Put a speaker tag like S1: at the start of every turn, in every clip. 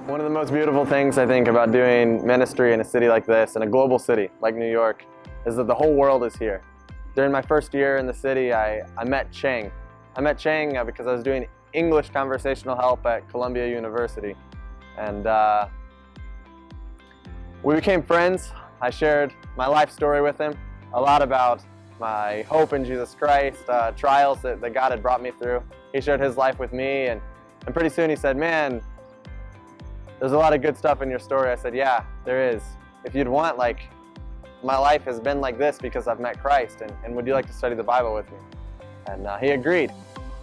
S1: One of the most beautiful things I think about doing ministry in a city like this, in a global city like New York, is that the whole world is here. During my first year in the city, I met Chang. I met Chang because I was doing English conversational help at Columbia University. And we became friends. I shared my life story with him, a lot about my hope in Jesus Christ, trials that God had brought me through. He shared his life with me, and pretty soon he said, "Man, there's a lot of good stuff in your story." I said, "Yeah, there is. If you'd want, my life has been like this because I've met Christ, and would you like to study the Bible with me?" And he agreed.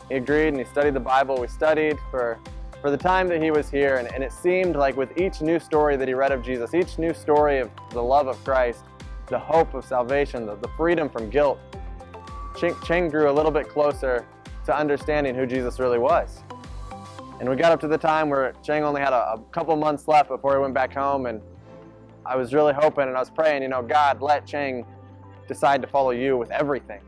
S1: He agreed, and he studied the Bible. We studied for the time that he was here, and it seemed like with each new story that he read of Jesus, each new story of the love of Christ, the hope of salvation, the freedom from guilt, Cheng grew a little bit closer to understanding who Jesus really was. And we got up to the time where Cheng only had a couple months left before he went back home, and I was really hoping and I was praying, God, let Cheng decide to follow you with everything.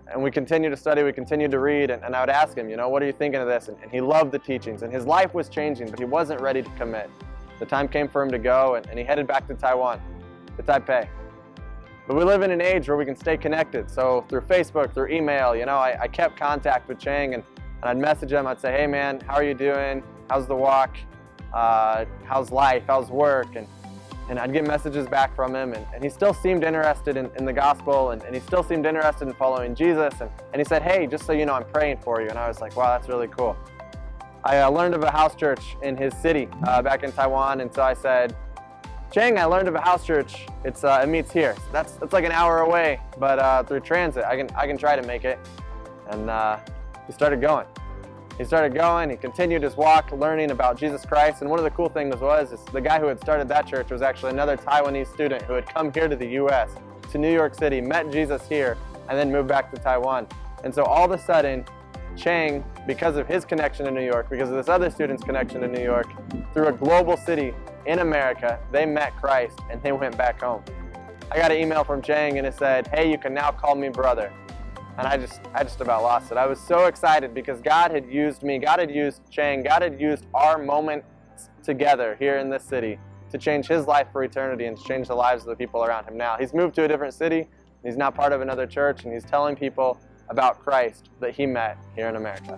S1: And we continued to study, we continued to read, and I would ask him, what are you thinking of this? And he loved the teachings, and his life was changing, but he wasn't ready to commit. The time came for him to go, and he headed back to Taiwan, to Taipei. But we live in an age where we can stay connected. So through Facebook, through email, I kept contact with Cheng, and I'd message him. I'd say, "Hey man, how are you doing? How's the walk? How's life? How's work?" And I'd get messages back from him, and he still seemed interested in the gospel, and he still seemed interested in following Jesus. And he said, "Hey, just so you know, I'm praying for you." And I was like, wow, that's really cool. I learned of a house church in his city back in Taiwan, and so I said, "Cheng, I learned of a house church. It meets here. That's like an hour away, but through transit, I can try to make it." And he started going. He continued his walk, learning about Jesus Christ. And one of the cool things was the guy who had started that church was actually another Taiwanese student who had come here to the U.S., to New York City, met Jesus here, and then moved back to Taiwan. And so all of a sudden, Cheng, because of his connection to New York, because of this other student's connection to New York, through a global city in America, they met Christ and they went back home. I got an email from Cheng and it said, "Hey, you can now call me brother." And I just about lost it. I was so excited because God had used me, God had used Cheng, God had used our moment together here in this city to change his life for eternity and to change the lives of the people around him now. He's moved to a different city, he's now part of another church, and he's telling people about Christ that he met here in America.